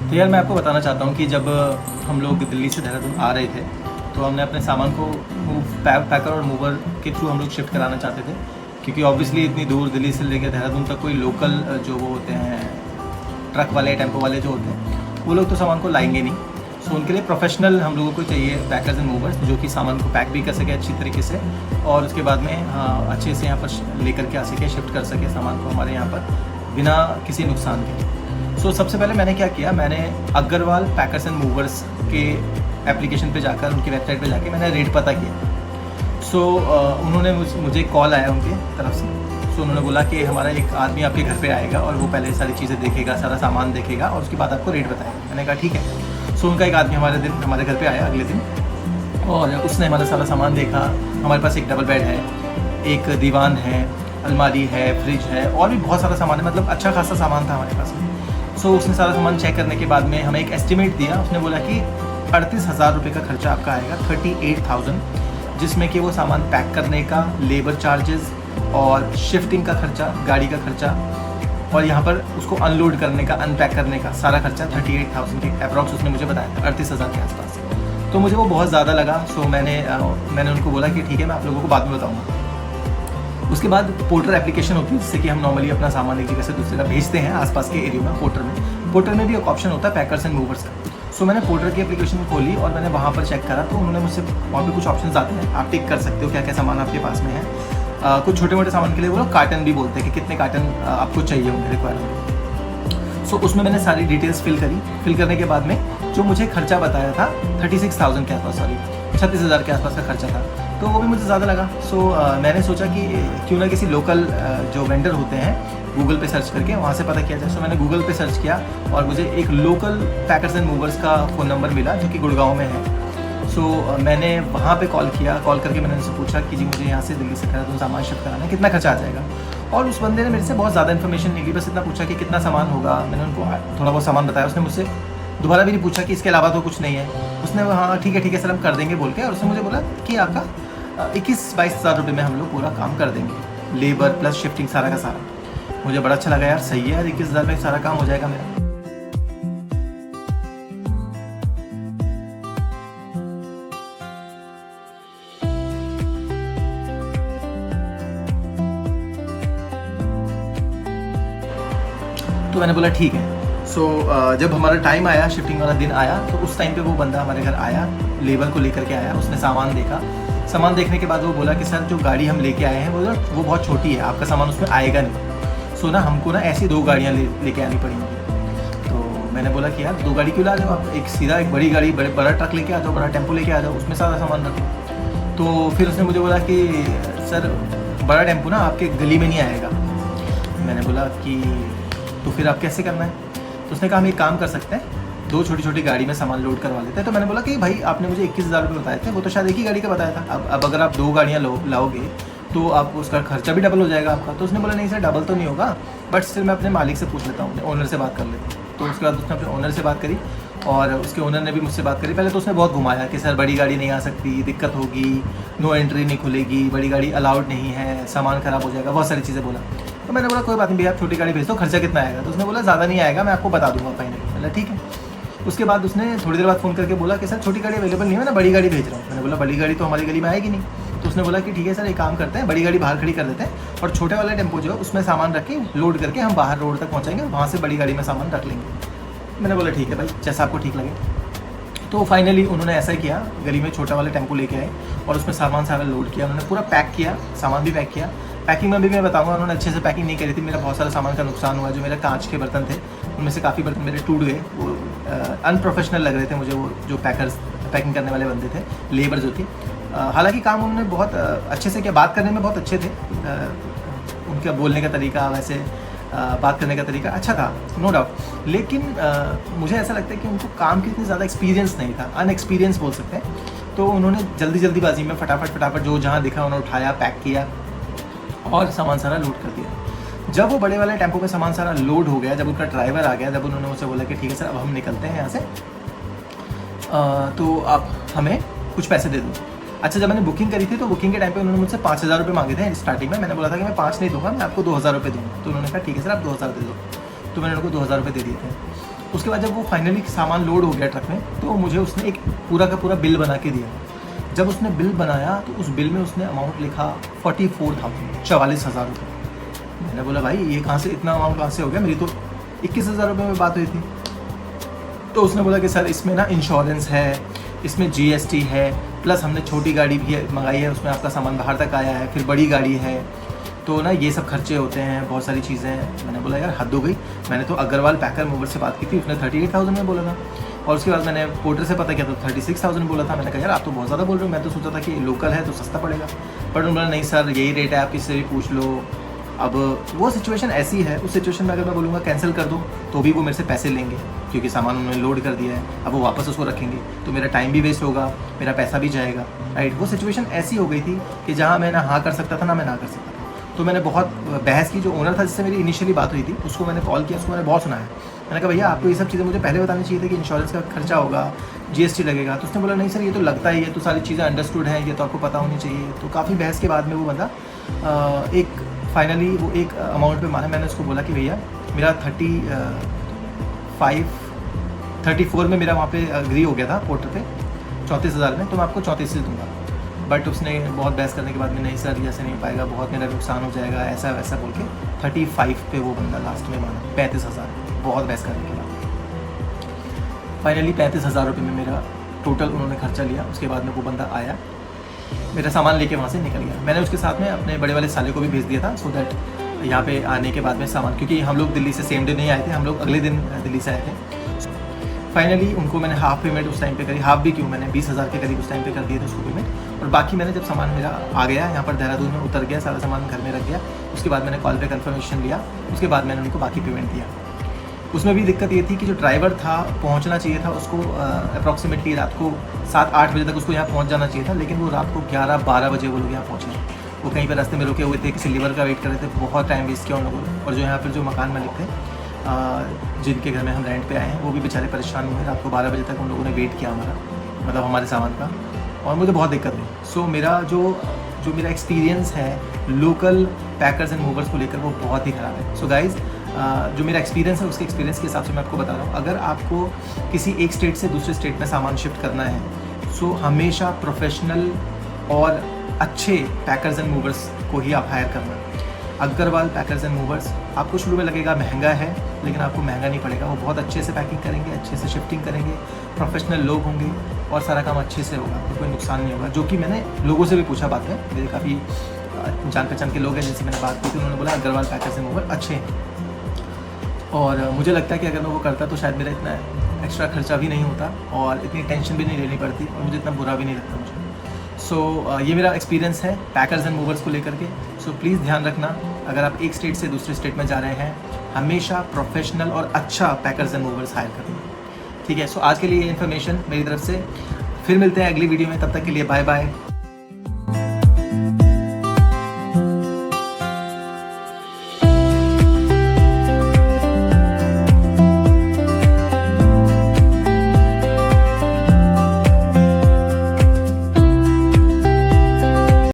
तो यार मैं आपको बताना चाहता हूँ कि जब हम लोग दिल्ली से देहरादून आ रहे थे तो हमने अपने सामान को पैकर और मूवर के थ्रू हम लोग शिफ्ट कराना चाहते थे, क्योंकि ऑब्वियसली इतनी दूर दिल्ली से लेकर देहरादून तक कोई लोकल जो वो होते हैं ट्रक वाले टेम्पो वाले जो होते हैं वो लोग तो सामान को लाएंगे नहीं। सो उनके लिए प्रोफेशनल हम लोगों को चाहिए पैकर्स एंड मूवर्स जो कि सामान को पैक भी कर सके अच्छी तरीके से और उसके बाद में अच्छे से यहाँ पर लेकर के आ सके, शिफ्ट कर सके सामान को हमारे यहाँ पर बिना किसी नुकसान के। सो सबसे पहले मैंने क्या किया, मैंने अग्रवाल पैकर्स एंड मूवर्स के एप्लीकेशन पे जाकर उनकी वेबसाइट पे जाके मैंने रेट पता किया। सो उन्होंने मुझे कॉल आया उनके तरफ से। सो उन्होंने बोला कि हमारा एक आदमी आपके घर पे आएगा और वो पहले सारी चीज़ें देखेगा, सारा सामान देखेगा और उसके बाद आपको रेट बताएगा। मैंने कहा ठीक है। सो उनका एक आदमी हमारे घर पे आया अगले दिन और उसने हमारा सारा सामान देखा। हमारे पास एक डबल बेड है, एक दीवान है, अलमारी है, फ्रिज है और भी बहुत सारा सामान है, मतलब अच्छा खासा सामान था हमारे पास में। सो उसने सारा सामान चेक करने के बाद में हमें एक एस्टिमेट दिया। उसने बोला कि 38,000 रुपये का खर्चा आपका आएगा, 38,000, जिसमें कि वो सामान पैक करने का, लेबर चार्जेस और शिफ्टिंग का खर्चा, गाड़ी का खर्चा और यहाँ पर उसको अनलोड करने का, अनपैक करने का सारा खर्चा 38,000 के अप्रॉक्स उसने मुझे बताया था, 38,000 के आसपास। तो मुझे वो बहुत ज़्यादा लगा। सो मैंने उनको बोला कि ठीक है, मैं आप लोगों को बाद में बताऊँगा। उसके बाद पोर्टर एप्लीकेशन होती है जिससे कि हम नॉर्मली अपना सामान एक जगह से दूसरी जगह भेजते हैं आसपास के एरिया में। पोर्टर में भी एक ऑप्शन होता है पैकर्स एंड मूवर्स का। सो मैंने पोर्टर की एप्लीकेशन खोली और मैंने वहाँ पर चेक करा तो उन्होंने मुझसे वहाँ पे कुछ ऑप्शंस आते हैं, आप टिक कर सकते हो क्या क्या सामान आपके पास में है। कुछ छोटे मोटे सामान के लिए वो लोग कार्टन भी बोलते हैं कि कितने कार्टन आपको चाहिए होंगे रिक्वायरमेंट। सो उसमें मैंने सारी डिटेल्स फिल करने के बाद में जो मुझे खर्चा बताया था 36,000 के आसपास, 36,000 के आसपास का खर्चा था, तो वो भी मुझे ज़्यादा लगा। सो मैंने सोचा कि क्यों ना किसी लोकल जो वेंडर होते हैं गूगल पे सर्च करके वहाँ से पता किया जाए। सो मैंने गूगल पे सर्च किया और मुझे एक लोकल पैकर्स एंड मूवर्स का फ़ोन नंबर मिला जो कि गुड़गांव में है। सो मैंने वहाँ पे कॉल करके मैंने उनसे पूछा कि जी मुझे यहाँ से दिल्ली से देहरादून सामान शिफ्ट कराना है, कितना खर्चा आ जाएगा। और उस बंदे ने मेरे से बहुत ज़्यादा इन्फॉर्मेशन नहीं ली, बस इतना पूछा कि कितना सामान होगा। मैंने उनको थोड़ा बहुत सामान बताया। उसने मुझसे दोबारा भी नहीं पूछा कि इसके अलावा तो कुछ नहीं है। उसने हाँ ठीक है सर हम कर देंगे बोल के, और उसने मुझे बोला कि आपका 21-22 हज़ार रुपये में हम लोग पूरा काम कर देंगे, लेबर प्लस शिफ्टिंग सारा का सारा। मुझे बड़ा अच्छा लगा यार, सही है यार, 21,000 में सारा काम हो जाएगा मेरा। तो मैंने बोला ठीक है। सो जब हमारा टाइम आया, शिफ्टिंग वाला दिन आया, तो उस टाइम पे वो बंदा हमारे घर आया, लेबर को लेकर के आया। उसने सामान देखा। सामान देखने के बाद वो बोला कि सर जो गाड़ी हम लेके आए हैं वो बहुत छोटी है, आपका सामान उसमें आएगा नहीं। सो ना हमको ना ऐसी 2 गाड़ियाँ लेके आनी पड़ेंगी। तो मैंने बोला कि यार 2 गाड़ी क्यों ला रहे हो आप, एक बड़ी गाड़ी, बड़ा ट्रक लेके आ जाओ, बड़ा टेम्पो लेके आ जाओ, उसमें सारा सामान रखो। तो फिर उसने मुझे बोला कि सर बड़ा टेम्पो ना आपके गली में नहीं आएगा। मैंने बोला कि तो फिर आप कैसे करना है। तो उसने कहा हम एक काम कर सकते हैं, 2 छोटी गाड़ी में सामान लोड करवा लेते हैं। तो मैंने बोला कि भाई आपने मुझे 21,000 रुपये बताए थे, वो तो शायद एक ही गाड़ी का बताया था। अब अगर आप 2 गाड़ियाँ लाओगे तो आप उसका खर्चा भी डबल हो जाएगा आपका। तो उसने बोला नहीं सर डबल तो नहीं होगा, बट स्टिल मैं अपने मालिक से पूछ लेता हूँ, ओनर से बात कर लेता हूँ। तो उसके बाद उसने अपने ओनर से बात करी और उसके ओनर ने भी मुझसे बात करी। पहले तो उसने बहुत घुमाया कि सर बड़ी गाड़ी नहीं आ सकती, दिक्कत होगी, नो एंट्री नहीं खुलेगी, बड़ी गाड़ी अलाउड नहीं है, सामान ख़राब हो जाएगा, बहुत सारी चीज़ें बोला। तो मैंने बोला कोई बात नहीं भैया, आप छोटी गाड़ी भेज दो, खर्चा कितना आएगा। तो उसने बोला ज़्यादा नहीं आएगा, मैं आपको बता दूंगा फाइनली। बोला ठीक है। उसके बाद उसने थोड़ी देर बाद फ़ोन करके बोला कि सर छोटी गाड़ी अवेलेबल नहीं है, मैं बड़ी गाड़ी भेज रहा हूँ। मैंने बोला बड़ी गाड़ी तो हमारी गली में आएगी नहीं। तो उसने बोला कि ठीक है सर एक काम करते हैं, बड़ी गाड़ी बाहर खड़ी कर देते हैं और छोटे वाला टेम्पो जो है उसमें सामान रख के लोड करके हम बाहर रोड तक पहुँचाएंगे, वहाँ से बड़ी गाड़ी में सामान रख लेंगे। मैंने बोला ठीक है भाई, जैसा आपको ठीक लगे। तो फाइनली उन्होंने ऐसा ही किया, गली में छोटा वाला टेम्पो लेके आए और उसमें सामान सारा लोड किया। उन्होंने पूरा पैक किया, सामान भी पैक किया। पैकिंग में भी मैं बताऊंगा उन्होंने अच्छे से पैकिंग नहीं करी थी। मेरा बहुत सारा सामान का नुकसान हुआ। जो मेरे कांच के बर्तन थे उनमें से काफ़ी बर्तन मेरे टूट गए। वो अनप्रोफेशनल लग रहे थे मुझे, वो जो पैकिंग करने वाले बंदे थे, लेबर जो थी। हालांकि काम उन्होंने बहुत अच्छे से किया, बात करने में बहुत अच्छे थे। उनका बोलने का तरीका, वैसे बात करने का तरीका अच्छा था, नो डाउट। लेकिन मुझे ऐसा लगता है कि उनको काम की इतनी ज़्यादा एक्सपीरियंस नहीं था, अनएक्सपीरियंस बोल सकते हैं। तो उन्होंने जल्दीबाजी में फटाफट जो जहाँ दिखा उन्होंने उठाया, पैक किया और सामान सारा लोड कर दिया। जब वो बड़े वाले टेम्पो पे सामान सारा लोड हो गया, जब उनका ड्राइवर आ गया, जब उन्होंने मुझसे बोला कि ठीक है सर अब हम निकलते हैं यहाँ से, तो आप हमें कुछ पैसे दे दो। अच्छा, जब मैंने बुकिंग करी थी तो बुकिंग के टाइम पे उन्होंने मुझसे 5,000 रुपये मांगे थे स्टार्टिंग में। मैंने बोला था कि मैं 5 नहीं दूंगा, मैं आपको 2,000 रुपये दूँगा। तो उन्होंने कहा ठीक है सर आप 2,000 दे दो। तो मैंने उनको 2,000 रुपये दे दिए थे। उसके बाद जब वो फाइनली सामान लोड हो गया ट्रक में, तो मुझे उसने एक पूरा का पूरा बिल बना के दिया। जब उसने बिल बनाया तो उस बिल में उसने अमाउंट लिखा 44,000 रुपये। मैंने बोला भाई ये कहाँ से इतना अमाउंट कहाँ से हो गया, मेरी तो 21,000 रुपये में बात हुई थी। तो उसने बोला कि सर इसमें ना इंश्योरेंस है, इसमें GST है, प्लस हमने छोटी गाड़ी भी मंगाई है, उसमें आपका सामान बाहर तक आया है, फिर बड़ी गाड़ी है, तो ना ये सब खर्चे होते हैं, बहुत सारी चीज़ें हैं। मैंने बोला यार हद हो गई। मैंने तो अग्रवाल पैकर मूवर से बात की थी, उसने 38,000 में बोला था, और उसके बाद मैंने पोर्टर से पता किया तो 36,000 बोला था। मैंने कहा यार आप तो बहुत ज़्यादा बोल रहे हो, मैं तो सोचा था कि लोकल है तो सस्ता पड़ेगा, बट उन्होंने बोला नहीं सर यही रेट है, आप किससे भी पूछ लो। अब वो सिचुएशन ऐसी है, उस सिचुएशन में अगर मैं बोलूँगा कैंसिल कर दो तो भी वो मेरे से पैसे लेंगे, क्योंकि सामान उन्होंने लोड कर दिया है, अब वो वापस उसको रखेंगे तो मेरा टाइम भी वेस्ट होगा, मेरा पैसा भी जाएगा, राइट। वो सिचुएशन ऐसी हो गई थी कि जहाँ मैं ना हाँ कर सकता था ना मैं ना कर सकता था। तो मैंने बहुत बहस की। जो ओनर था जिससे मेरी इनिशियली बात हुई थी उसको मैंने कॉल किया, उसको मैंने बहुत सुनाया। मैंने कहा भैया आपको ये सब चीज़ें मुझे पहले बतानी चाहिए थी कि इंश्योरेंस का खर्चा होगा, GST लगेगा। तो उसने बोला नहीं सर ये तो लगता ही है, तो सारी चीज़ें अंडरस्टूड है, ये तो आपको पता होनी चाहिए। तो काफ़ी बहस के बाद में वो बंदा एक फाइनली वो एक अमाउंट पे माना। मैंने उसको बोला कि भैया मेरा 34 में मेरा वहाँ पे अग्री हो गया था पोर्टर पे 34,000 में, तो मैं आपको 34 दूंगा। बट उसने बहुत बहस करने के बाद में नहीं सर ऐसे नहीं पाएगा, बहुत मेरा नुकसान हो जाएगा, ऐसा वैसा बोल के 35 पे वो बंदा लास्ट में माना, 35,000। बहुत बहस करने के बाद फाइनली 35,000 रुपये में मेरा टोटल उन्होंने खर्चा लिया। उसके बाद में वो बंदा आया, मेरा सामान लेके वहाँ से निकल गया। मैंने उसके साथ में अपने बड़े वाले साले को भी भेज दिया था, सो दैट यहाँ पे आने के बाद में सामान, क्योंकि हम लोग दिल्ली से सेम डे नहीं आए थे, हम लोग अगले दिन दिल्ली से आए थे। फाइनली उनको मैंने हाफ पेमेंट उस टाइम पे करी, हाफ भी क्यों, मैंने 20,000 के करीब उस टाइम पे कर दिए थे उसको पेमेंट। और बाकी मैंने जब सामान मेरा आ गया यहाँ पर देहरादून में उतर गया, सारा सामान घर में रख गया, उसके बाद मैंने कॉल पे कंफर्मेशन लिया, उसके बाद मैंने उनको बाकी पेमेंट दिया। उसमें भी दिक्कत ये थी कि जो ड्राइवर था पहुंचना चाहिए था उसको अप्रॉक्सीमेटली रात को 7-8 बजे तक उसको यहाँ पहुंच जाना चाहिए था, लेकिन वो रात को 11-12 बजे वो लोग यहाँ पहुँचे। वो कहीं पर रास्ते में रुके हुए थे, किसी लीवर का वेट कर रहे थे, बहुत टाइम वेस्ट किया उन लोगों ने। और जो यहाँ पर जो मकान मालिक थे जिनके घर में हम रेंट पे आए हैं, वो भी बेचारे परेशान हुए। रात को 12 बजे तक उन लोगों ने वेट किया हमारा, मतलब हमारे सामान का, और मुझे बहुत दिक्कत हुई। सो मेरा जो मेरा एक्सपीरियंस है लोकल पैकर्स एंड मूवर्स को लेकर वो बहुत ही ख़राब है। सो गाइज़ जो मेरा एक्सपीरियंस है उसके एक्सपीरियंस के हिसाब से मैं आपको बता रहा हूँ, अगर आपको किसी एक स्टेट से दूसरे स्टेट में सामान शिफ्ट करना है सो हमेशा प्रोफेशनल और अच्छे पैकर्स एंड मूवर्स को ही आप हायर करना। अग्रवाल पैकर्स एंड मूवर्स आपको शुरू में लगेगा महंगा है, लेकिन आपको महंगा नहीं पड़ेगा। वो बहुत अच्छे से पैकिंग करेंगे, अच्छे से शिफ्टिंग करेंगे, प्रोफेशनल लोग होंगे और सारा काम अच्छे से होगा, तो कोई नुकसान नहीं होगा। जो कि मैंने लोगों से भी पूछा बात है, मेरे काफ़ी जान पहचान के लोग हैं जिनसे मैंने बात की थी, उन्होंने बोला अग्रवाल पैकर्स एंड मूवर अच्छे हैं। और मुझे लगता है कि अगर मैं वो करता तो शायद मेरा इतना एक्स्ट्रा खर्चा भी नहीं होता और इतनी टेंशन भी नहीं लेनी पड़ती और मुझे इतना बुरा भी नहीं लगता मुझे। सो ये मेरा एक्सपीरियंस है पैकर्स एंड मूवर्स को लेकर के। सो प्लीज़ ध्यान रखना, अगर आप एक स्टेट से दूसरे स्टेट में जा रहे हैं हमेशा प्रोफेशनल और अच्छा पैकर्स एंड मूवर्स हायर करना, ठीक है। सो आज के लिए ये इन्फॉर्मेशन मेरी तरफ से। फिर मिलते हैं अगली वीडियो में, तब तक के लिए बाय बाय।